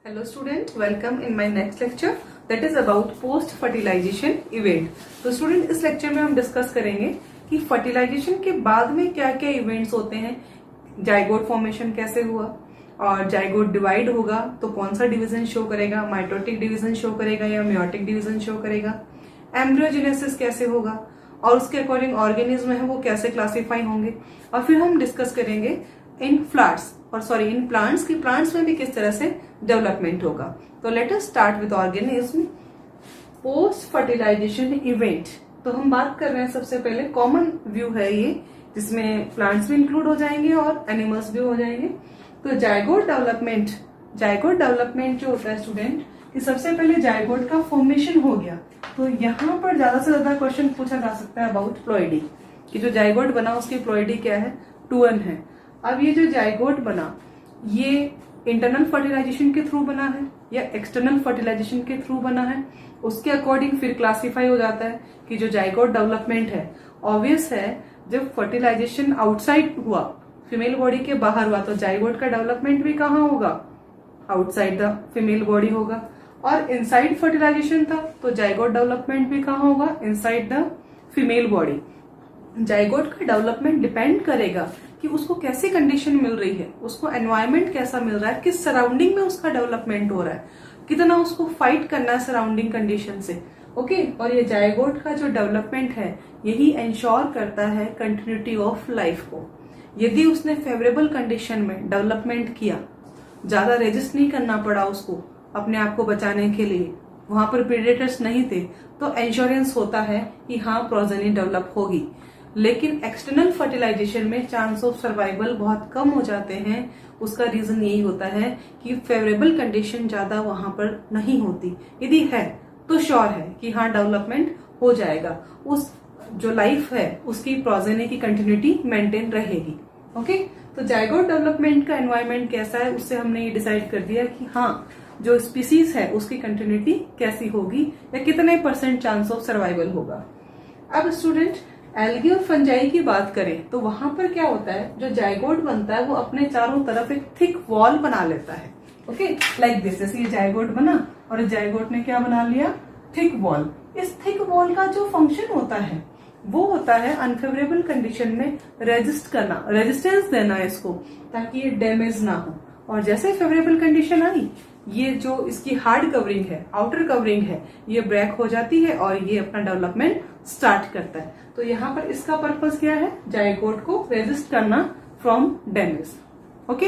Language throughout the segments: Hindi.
Hello student, welcome in my next lecture that is about post fertilization event. तो स्टूडेंट इस लेक्चर में हम डिस्कस करेंगे कि फर्टिलाइजेशन के बाद में क्या क्या इवेंट्स होते हैं, जाइगोट फॉर्मेशन कैसे हुआ और जाइगोट डिवाइड होगा तो कौन सा डिवीजन शो करेगा, माइटोटिक डिवीजन शो करेगा या मेयोटिक डिवीजन शो करेगा, एम्ब्रियोजेनेसिस कैसे होगा और उसके अकॉर्डिंग ऑर्गेनिज्म है वो कैसे क्लासीफाई होंगे, और फिर हम डिस्कस करेंगे इन प्लांट्स की प्लांट्स में भी किस तरह से डेवलपमेंट होगा। तो let us start with organism post fertilization event. तो हम बात कर रहे हैं, सबसे पहले कॉमन व्यू है ये जिसमें प्लांट्स भी इंक्लूड हो जाएंगे और एनिमल्स भी हो जाएंगे। तो जाइगोट डेवलपमेंट जो होता है स्टूडेंट कि सबसे पहले जाइगोट का फॉर्मेशन हो गया। तो यहाँ पर ज्यादा से ज्यादा क्वेश्चन पूछा जा सकता है अबाउट प्लॉइडी कि जो जाइगोट बना उसकी प्लॉइडी क्या है, 2n है। अब ये जो जाइगोट बना ये इंटरनल फर्टिलाइजेशन के थ्रू बना है या एक्सटर्नल फर्टिलाइजेशन के थ्रू बना है, उसके अकॉर्डिंग फिर क्लासिफाई हो जाता है कि जो जाइगोट डेवलपमेंट है ऑब्वियस है जब फर्टिलाइजेशन आउटसाइड हुआ, फीमेल बॉडी के बाहर हुआ, तो जाइगोट का डेवलपमेंट भी कहाँ होगा, आउटसाइड द फीमेल बॉडी होगा। और इनसाइड फर्टिलाइजेशन था तो जाइगोट डेवलपमेंट भी कहाँ होगा, inside the female body. Zygote का डेवलपमेंट डिपेंड करेगा कि उसको कैसी कंडीशन मिल रही है, उसको एनवायरमेंट कैसा मिल रहा है, किस सराउंडिंग में उसका डेवलपमेंट हो रहा है, कितना उसको फाइट करना है सराउंडिंग कंडीशन से। ओके, और ये जाइगोट का जो डेवलपमेंट है यही इंश्योर करता है कंटिन्यूटी ऑफ लाइफ को। यदि उसने फेवरेबल कंडीशन में डेवलपमेंट किया, ज्यादा रेजिस्ट नहीं करना पड़ा उसको अपने आप को बचाने के लिए, वहां पर प्रेडेटर्स नहीं थे, तो इंश्योरेंस होता है कि हाँ प्रोजेनी डेवलप होगी। लेकिन एक्सटर्नल फर्टिलाइजेशन में चांस ऑफ सर्वाइवल बहुत कम हो जाते हैं। उसका रीजन यही होता है कि फेवरेबल कंडीशन ज्यादा वहां पर नहीं होती। यदि है तो श्योर है कि हाँ डेवलपमेंट हो जाएगा, उस जो लाइफ है उसकी प्रोजेनी की कंटिन्यूटी मेंटेन रहेगी। ओके, तो जाइगोट डेवलपमेंट का एनवायरमेंट कैसा है उससे हमने ये डिसाइड कर दिया कि हाँ जो स्पीसीज है उसकी कंटिन्यूटी कैसी होगी या कितने % चांस ऑफ सर्वाइवल होगा। अब स्टूडेंट एल्गी और फंजाई की बात करें तो वहां पर क्या होता है, जो जाइगोट बनता है वो अपने चारों तरफ एक थिक वॉल बना लेता है। ओके, लाइक दिस, जैसे ये जाइगोट बना और इस जाइगोट ने क्या बना लिया, थिक वॉल। इस थिक वॉल का जो फंक्शन होता है वो होता है अनफेवरेबल कंडीशन में रेजिस्ट करना, रेजिस्टेंस देना इसको ताकि ये डैमेज ना हो। और जैसे फेवरेबल कंडीशन आई, ये जो इसकी हार्ड कवरिंग है, आउटर कवरिंग है, ये ब्रेक हो जाती है और ये अपना डेवलपमेंट स्टार्ट करता है। तो यहाँ पर इसका पर्पस क्या है, जाइगोट को रेजिस्ट करना फ्रॉम डैमेज। ओके,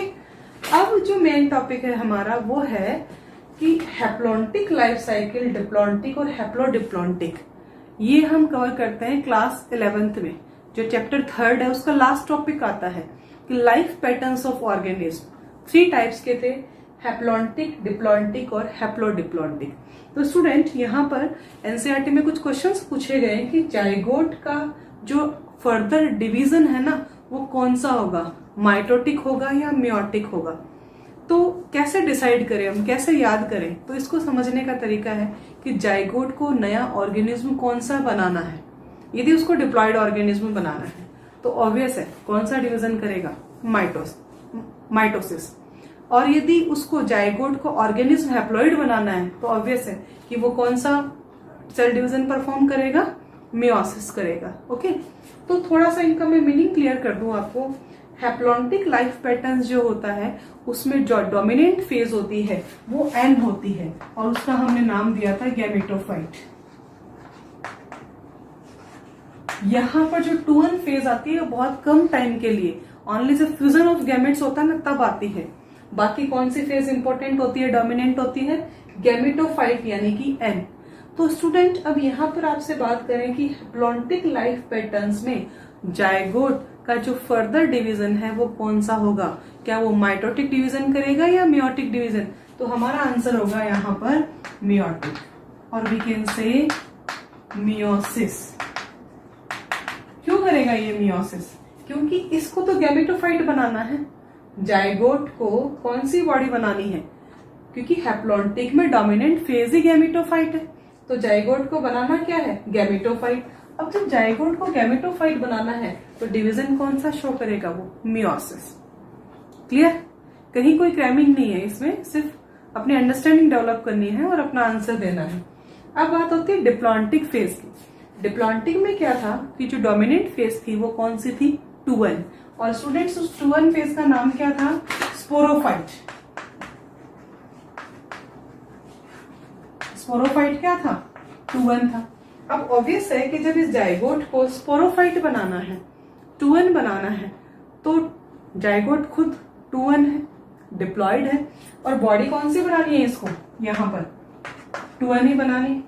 अब जो मेन टॉपिक है हमारा वो है कि हैप्लॉन्टिक लाइफ साइकिल, डिप्लॉन्टिक और हैप्लोडिप्लॉन्टिक। ये हम कवर करते हैं क्लास 11th में। जो चैप्टर 3rd है उसका लास्ट टॉपिक आता है कि life patterns of organism. 3 types के थे, हैप्लॉन्टिक, डिप्लॉन्टिक और हैप्लोडिप्लॉन्टिक। तो स्टूडेंट यहाँ पर एनसीईआरटी में कुछ क्वेश्चंस पूछे गए कि जाइगोट का जो फर्दर डिवीजन है ना वो कौन सा होगा, माइटोटिक होगा या मेयोटिक होगा। तो कैसे डिसाइड करें हम, कैसे याद करें, तो इसको समझने का तरीका है कि जाइगोट को नया ऑर्गेनिज्म कौन सा बनाना है। यदि उसको डिप्लॉयड ऑर्गेनिज्म बनाना है तो ऑब्वियस है कौन सा डिवीजन करेगा, माइटोसिस। और यदि उसको जाइगोट को ऑर्गेनिज्म हैप्लॉइड बनाना है तो ऑब्वियस है कि वो कौन सा सेल डिवीजन परफॉर्म करेगा, मियोसिस करेगा। ओके, तो थोड़ा सा इनका मैं मीनिंग क्लियर कर दूं आपको। हैप्लॉन्टिक लाइफ पैटर्न जो होता है उसमें जो डोमिनेंट फेज होती है वो एन होती है और उसका हमने नाम दिया था गैमेटोफाइट। यहाँ पर जो 2n फेज आती है वो बहुत कम टाइम के लिए, ओनली जब फ्यूजन ऑफ गैमेट्स होता है ना तब आती है। बाकी कौन सी फेज इंपॉर्टेंट होती है, डोमिनेंट होती है, गैमेटोफाइट यानी कि एन। तो स्टूडेंट अब यहाँ पर आपसे बात करें कि हैप्लॉन्टिक लाइफ पैटर्न्स में जाइगोट का जो फर्दर डिवीजन है वो कौन सा होगा, क्या वो माइटोटिक डिवीजन करेगा या मेयोटिक डिवीजन। तो हमारा आंसर होगा यहाँ पर मेयोटिक और वी कैन से मियोसिस। क्यों करेगा ये मियोसिस, क्योंकि इसको तो गैमेटोफाइट बनाना है। जाइगोट को कौन सी बॉडी बनानी है, क्योंकि हैप्लॉन्टिक में डोमिनेंट फेज ही गैमेटोफाइट है, तो जाइगोट को बनाना क्या है, गैमेटोफाइट। अब जब जाइगोट को गैमेटोफाइट बनाना है तो डिवीजन कौन सा शो करेगा, वो मियोसिस। क्लियर, कहीं कोई क्रैमिंग नहीं है इसमें, सिर्फ अपनी अंडरस्टैंडिंग डेवलप करनी है और अपना आंसर देना है। अब बात होती है डिप्लॉन्टिक फेज की। डिप्लॉन्टिक में क्या था कि जो डोमिनेंट फेज थी वो कौन सी थी, 2N। और स्टूडेंट्स उस 2N फेज का नाम क्या था, स्पोरोफाइट। स्पोरोफाइट क्या था, 2N था। अब ऑब्वियस है कि जब इस जाइगोट को स्पोरोफाइट बनाना है, 2N बनाना है, तो जाइगोट खुद 2N है, डिप्लॉयड है, और बॉडी कौन सी बनानी है इसको, यहां पर 2N ही बनानी।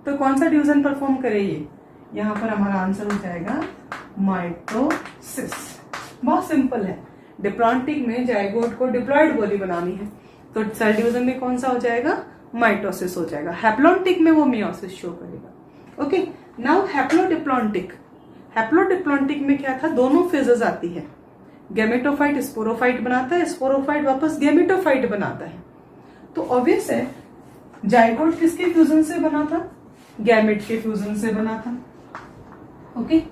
तो कौन सा डिवीजन परफॉर्म करे ये, यहां पर हमारा आंसर हो जाएगा माइटोसिस। बहुत सिंपल है, डिप्लॉन्टिक में जाइगोट को डिप्लॉयड बॉडी बनानी है, तो सेल डिवीजन में कौन सा हो जाएगा, माइटोसिस हो जाएगा। हैप्लॉन्टिक में वो मियोसिस शो करेगा। Okay, now haplodiplontic. हैप्लोडिप्लॉन्टिक में क्या था, दोनों फेजेस आती है, गैमेटोफाइट स्पोरोफाइट बनाता है, स्पोरोफाइट वापस गैमेटोफाइट बनाता है। तो ऑब्वियस है जाइगोट किसके फ्यूजन से बना था, गैमेट के फ्यूजन से बना था। ओके,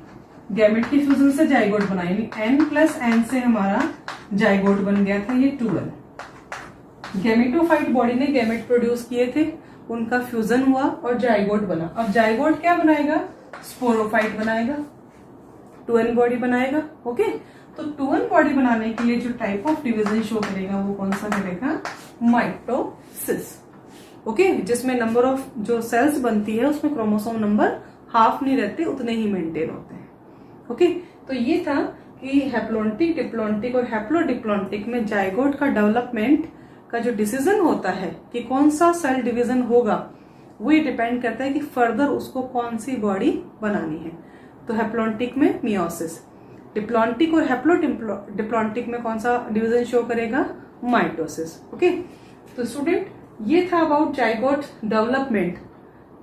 गैमेट के फ्यूजन से जाइगोट बना, यानी N+N से हमारा जाइगोट बन गया था ये 2N। गैमेटोफाइट बॉडी ने गैमेट प्रोड्यूस किए थे, उनका फ्यूजन हुआ और जाइगोट बना। अब जाइगोट क्या बनाएगा, स्पोरोफाइट बनाएगा, 2N बॉडी बनाएगा। ओके, तो 2N बॉडी बनाने के लिए जो टाइप ऑफ डिवीजन शो करेगा वो कौन सा करेगा, माइटोसिस। ओके, जिसमें नंबर ऑफ जो सेल्स बनती है उसमें क्रोमोसोम नंबर हाफ नहीं रहते, उतने ही मेंटेन होते हैं। ओके, तो ये था कि हैप्लोन्टिक, डिप्लॉन्टिक और हैप्लोडिप्लॉन्टिक में जाइगोट का डेवलपमेंट का जो डिसीजन होता है कि कौन सा सेल डिवीजन होगा, वो ये डिपेंड करता है कि फर्दर उसको कौन सी बॉडी बनानी है। तो हैप्लोन्टिक में मियोसिस, डिप्लॉन्टिक और हैप्लोडिप्लॉन्टिक में कौन सा डिवीजन शो करेगा, माइटोसिस। ओके, तो स्टूडेंट ये था अबाउट जाइगोट डेवलपमेंट,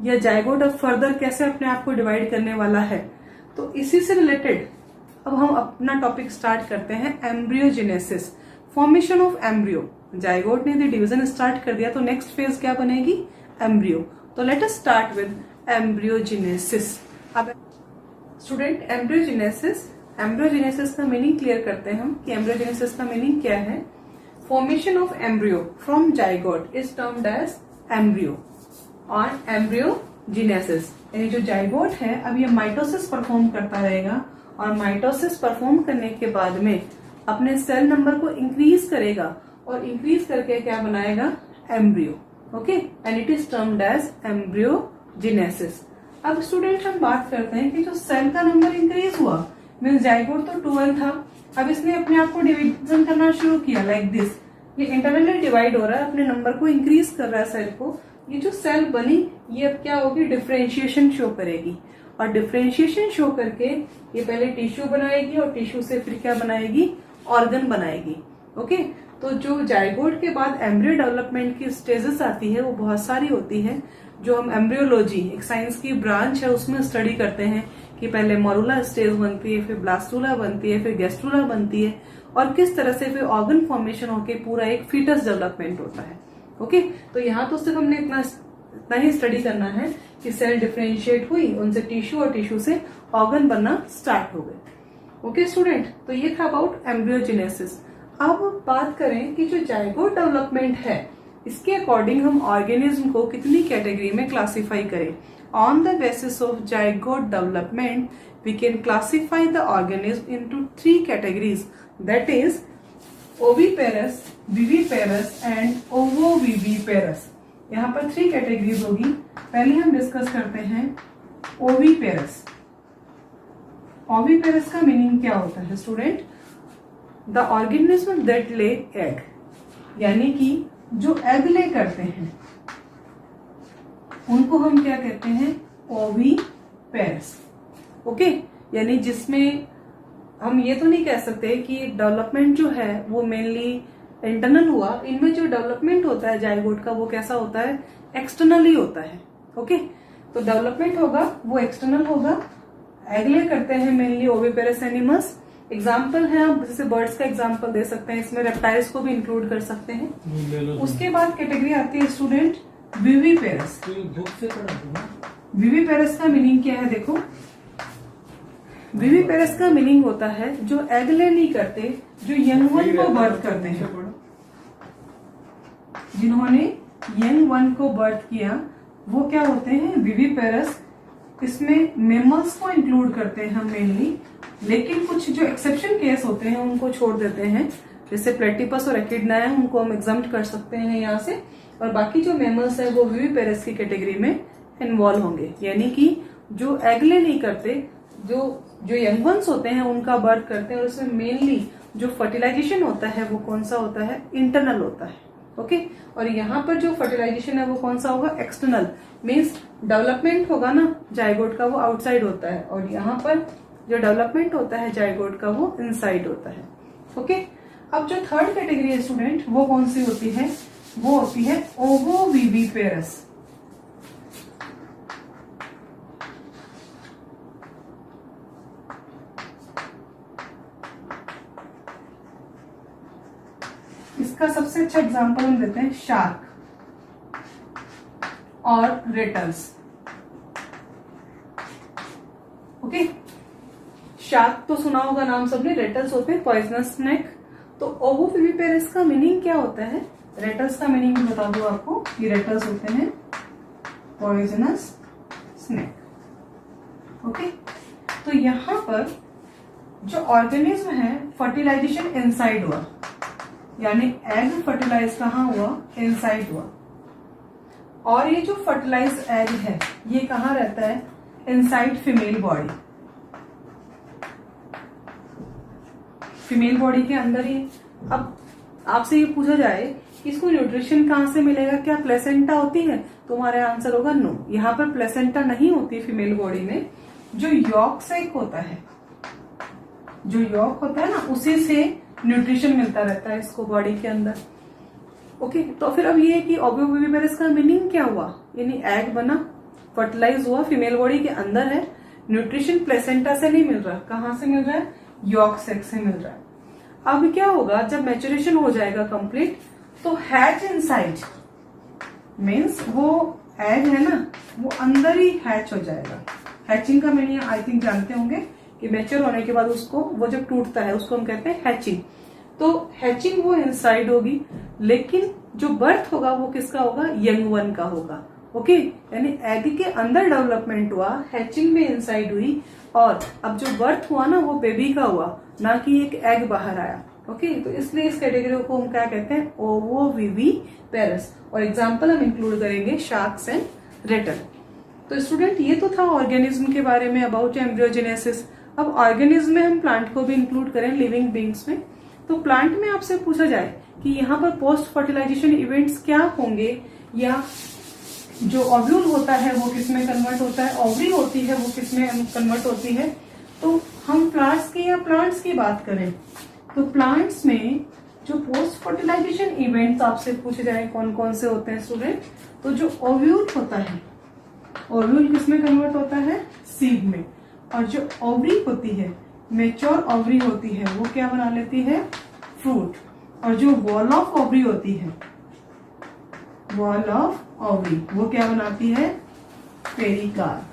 या जाइगोट अब फर्दर कैसे अपने आप को डिवाइड करने वाला है। तो इसी से रिलेटेड अब हम अपना टॉपिक स्टार्ट करते हैं, embryogenesis, formation of embryo. Zygote ने डिवीजन स्टार्ट कर दिया, तो नेक्स्ट फेज क्या बनेगी, एम्ब्रियो। तो let us start with embryogenesis. अब स्टूडेंट एम्ब्रियोजेनेसिस, एम्ब्रियोजेनेसिस का मीनिंग क्लियर करते हैं हम कि एम्ब्रियोजेनेसिस का मीनिंग क्या है। Formation of embryo from zygote is termed as embryo और एम्ब्रियोजेनेसिस, यानी जो जाइगोट है अब ये माइटोसिस परफॉर्म करता रहेगा, और माइटोसिस परफॉर्म करने के बाद में अपने सेल नंबर को इंक्रीज करेगा, और इंक्रीज करके क्या बनाएगा, embryo. Okay, and it is termed as embryogenesis. अब स्टूडेंट हम बात करते हैं कि जो सेल का नंबर इंक्रीज हुआ, मीन्स जाइगोट तो 2N था, अब इसने अपने आप को डिवीजन करना शुरू किया लाइक दिस, ये इंटरनली डिवाइड हो रहा है, अपने नंबर को इंक्रीज कर रहा है सेल को। ये जो सेल बनी ये अब क्या होगी, डिफरेंशिएशन शो करेगी, और डिफरेंशिएशन शो करके ये पहले टिश्यू बनाएगी, और टिश्यू से फिर क्या बनाएगी, ऑर्गन बनाएगी। ओके, तो जो जाइगोट के बाद एम्ब्रियो डेवलपमेंट की स्टेजेस आती है वो बहुत सारी होती है, जो हम एम्ब्रियोलॉजी, एक साइंस की ब्रांच है, उसमें स्टडी करते हैं कि पहले मोरुला स्टेज बनती है, फिर ब्लास्टुला बनती है, फिर गैस्ट्रुला बनती है, और किस तरह से फिर ऑर्गन फॉर्मेशन होके पूरा एक फीटस डेवलपमेंट होता है। ओके, तो यहाँ तो सिर्फ हमने इतना ही स्टडी करना है कि सेल डिफरेंशिएट हुई, उनसे टिश्यू और टिश्यू से ऑर्गन बनना स्टार्ट हो गए। ओके स्टूडेंट, तो ये था अबाउट एम्ब्रियोजेनेसिस। अब बात करें कि जो जाइगोट डेवलपमेंट है, इसके अकॉर्डिंग हम ऑर्गेनिज्म को कितनी कैटेगरी में क्लासिफाई करें। On the basis of zygote development we can classify the organism into 3 categories, that is oviparous, viviparous and ovoviviparous. यहाँ पर 3 कैटेगरीज होगी। पहले हम डिस्कस करते हैं ओविपेरस। ओविपेरस का मीनिंग क्या होता है स्टूडेंट, द ऑर्गेनिज्म दैट ले एग, यानी कि जो एग ले करते हैं उनको हम क्या कहते हैं, ओविपेरस। ओके, यानी जिसमें हम ये तो नहीं कह सकते कि डेवलपमेंट जो है वो मेनली इंटरनल हुआ, इनमें जो डेवलपमेंट होता है जाइगोट का वो कैसा होता है, एक्सटर्नली होता है। ओके, तो डेवलपमेंट होगा वो एक्सटर्नल होगा। एग ले करते हैं मेनली ओविपेरस एनिमल्स। एग्जाम्पल है, आप जैसे बर्ड्स का एग्जाम्पल दे सकते हैं, इसमें रेप्टाइल्स को भी इंक्लूड कर सकते हैं। उसके बाद कैटेगरी आती है स्टूडेंट विविपेरस। विविपेरस का मीनिंग क्या है, देखो विविपेरस का मीनिंग होता है जो एग ले नहीं करते, जो यंग वन को बर्थ करते हैं, जिन्होंने यंग वन को बर्थ किया वो क्या होते हैं, विविपेरस। इसमें मेमल्स को इंक्लूड करते हैं हम मेनली, लेकिन कुछ जो एक्सेप्शन केस होते हैं उनको छोड़ देते हैं, जैसे प्लेटिपस और एकिडना है उनको हम एग्जाम्प्ट कर सकते हैं यहाँ से, और बाकी जो मेमल्स है वो विविपेरस की कैटेगरी में इन्वॉल्व होंगे। यानी कि जो एगले नहीं करते, जो यंग वंस होते हैं उनका बर्थ करते हैं, और उसमें मेनली जो फर्टिलाइजेशन होता है वो कौन सा होता है, इंटरनल होता है। ओके, और यहाँ पर जो फर्टिलाइजेशन है वो कौन सा होगा, एक्सटर्नल। मीन्स डेवलपमेंट होगा ना जाइगोट का वो आउटसाइड होता है, और यहाँ पर जो डेवलपमेंट होता है जाइगोट का वो इनसाइड होता है। ओके, अब जो थर्ड कैटेगरी है स्टूडेंट वो कौन सी होती है, वो होती है ओवोविविपेरस। इसका सबसे अच्छा एग्जांपल हम देते हैं शार्क और रेटल्स। ओके, शार्क तो सुना होगा नाम सबने, रेटल्स होते हैं पॉइजनस स्नेक। तो ओवोविविपेरस का मीनिंग क्या होता है, रेटल्स का मीनिंग भी बता दो आपको कि रेटल्स होते हैं पॉइजनस स्नेक। ओके, तो यहां पर जो ऑर्गेनिज्म है फर्टिलाइजेशन इनसाइड हुआ, यानी एग फर्टिलाइज कहाँ हुआ, इनसाइड हुआ। और ये जो फर्टिलाइज एग है ये कहाँ रहता है, inside female body, female body के अंदर ही। अब आपसे ये पूछा जाए कि इसको न्यूट्रिशन कहाँ से मिलेगा, क्या प्लेसेंटा होती है, तुम्हारा आंसर होगा नो। यहाँ पर प्लेसेंटा नहीं होती फीमेल बॉडी में, जो यॉक सैक होता है, जो यॉक होता है ना उसी से न्यूट्रिशन मिलता रहता है इसको बॉडी के अंदर। ओके, तो फिर अब ये कि ओवोविविपेरस का मीनिंग क्या हुआ, यानी एग बना, फर्टिलाइज हुआ, फीमेल बॉडी के अंदर है, न्यूट्रिशन प्लेसेंटा से नहीं मिल रहा, कहाँ से मिल रहा है, यॉक सैक से मिल रहा है। अब क्या होगा, जब मैच्योरेशन हो जाएगा कंप्लीट, तो हैच इनसाइड, मीन्स वो एग है ना वो अंदर ही हैच हो जाएगा। हैचिंग का मीनिंग आई थिंक जानते होंगे कि मैच्योर होने के बाद उसको वो जब टूटता है उसको हम कहते हैं हैचिंग। तो हैचिंग वो इनसाइड होगी, लेकिन जो बर्थ होगा वो किसका होगा, यंग वन का होगा। ओके, यानी एग के अंदर डेवलपमेंट हुआ, हैचिंग में इनसाइड हुई, और अब जो बर्थ हुआ ना वो बेबी का हुआ, ना कि एक एग बाहर आया। ओके, तो इसलिए इस कैटेगरी को हम क्या कहते हैं, ओवोविविपेरस। और एग्जाम्पल हम इंक्लूड करेंगे शार्क्स एंड रेटल। तो स्टूडेंट ये तो था ऑर्गेनिज्म के बारे में, अबाउट एम्ब्रियोजेनेसिस। अब ऑर्गेनिज्म में हम प्लांट को भी इंक्लूड करें, लिविंग बींग्स में। तो प्लांट में आपसे पूछा जाए कि यहाँ पर पोस्ट फर्टिलाइजेशन इवेंट्स क्या होंगे, या जो ओव्यूल होता है वो किस में कन्वर्ट होता है, ओवरी होती है वो किस में कन्वर्ट होती है। तो हम प्लांट्स की या प्लांट्स की बात करें तो प्लांट्स में जो पोस्ट फर्टिलाइजेशन इवेंट्स आपसे पूछे जाए कौन कौन से होते हैं स्टूडेंट, तो जो ओव्यूल होता है, ओव्यूल किस में कन्वर्ट होता है, सीड में। और जो ओवरी होती है, मेच्योर ओवरी होती है, वो क्या बना लेती है, फ्रूट। और जो वॉल ऑफ ओवरी होती है, वॉल ऑफ ओवरी, वो क्या बनाती है, पेरिकार्प।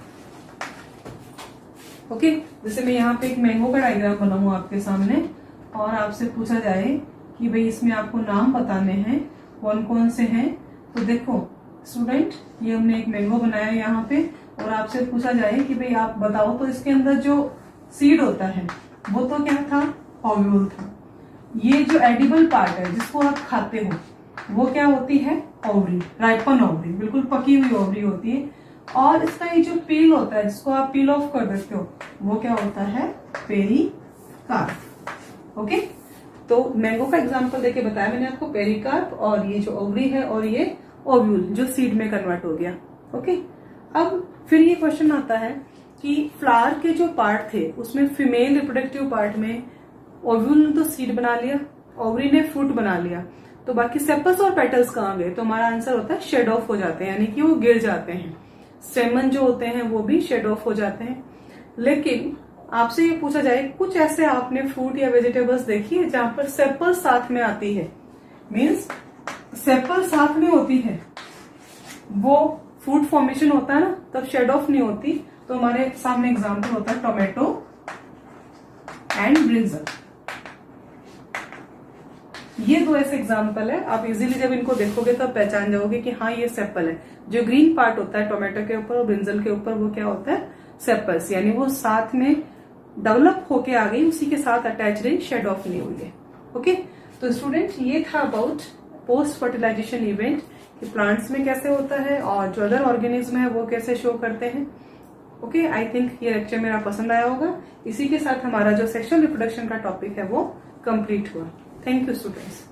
ओके, जैसे मैं यहाँ पे एक मैंगो का डायग्राम बनाऊंगा आपके सामने, और आपसे पूछा जाए कि भाई इसमें आपको नाम बताने हैं कौन कौन से हैं। तो देखो स्टूडेंट, ये हमने एक मैंगो बनाया यहाँ पे, और आपसे पूछा जाए कि भाई आप बताओ तो इसके अंदर जो सीड होता है वो तो क्या था, ओव्यूल था। ये जो एडिबल पार्ट है जिसको आप खाते हो वो क्या होती है, ओवरी, राइपन ओवरी, बिल्कुल पकी हुई ओवरी होती है। और इसका ये जो पील होता है जिसको आप पील ऑफ कर देते हो वो क्या होता है, पेरिकार्प। ओके, तो मैंगो का एग्जांपल देके बताया मैंने आपको, पेरिकार्प, और ये जो ओवरी है और ये ओव्यूल जो सीड में कन्वर्ट हो गया। ओके, अब फिर ये क्वेश्चन आता है कि फ्लावर के जो पार्ट थे उसमें फीमेल रिप्रोडक्टिव पार्ट में ओव्यूल ने तो सीड बना लिया, ओवरी ने फ्रूट बना लिया, तो बाकी सेपल्स और पेटल्स कहाँ गए, तो हमारा आंसर होता है शेड ऑफ हो जाते हैं, यानी कि वो गिर जाते हैं। स्टेमन जो होते हैं वो भी शेड ऑफ हो जाते हैं। लेकिन आपसे ये पूछा जाए कुछ ऐसे आपने फ्रूट या वेजिटेबल्स देखी है जहां पर सेपल साथ में आती है, मीन्स सेपल साथ में होती है, वो फ्रूट फॉर्मेशन होता है ना तब शेड ऑफ नहीं होती। तो हमारे सामने एग्जांपल होता है टोमेटो एंड ब्रिंजल। ये दो ऐसे एग्जाम्पल है, आप इजीली जब इनको देखोगे तो आप पहचान जाओगे कि हाँ ये सेपल है। जो ग्रीन पार्ट होता है टोमेटो के ऊपर और ब्रिंजल के ऊपर, वो क्या होता है, सेपल्स, यानी वो साथ में डेवलप होके आ गई, उसी के साथ अटैच रही, शेड ऑफ नहीं हुई है। ओके, तो स्टूडेंट ये था अबाउट पोस्ट फर्टिलाइजेशन इवेंट कि प्लांट्स में कैसे होता है और जो अदर ऑर्गेनिज्म है वो कैसे शो करते हैं। ओके, आई थिंक ये लेक्चर मेरा पसंद आया होगा। इसी के साथ हमारा जो सेक्सुअल रिप्रोडक्शन का टॉपिक है वो कंप्लीट हुआ। Thank you students.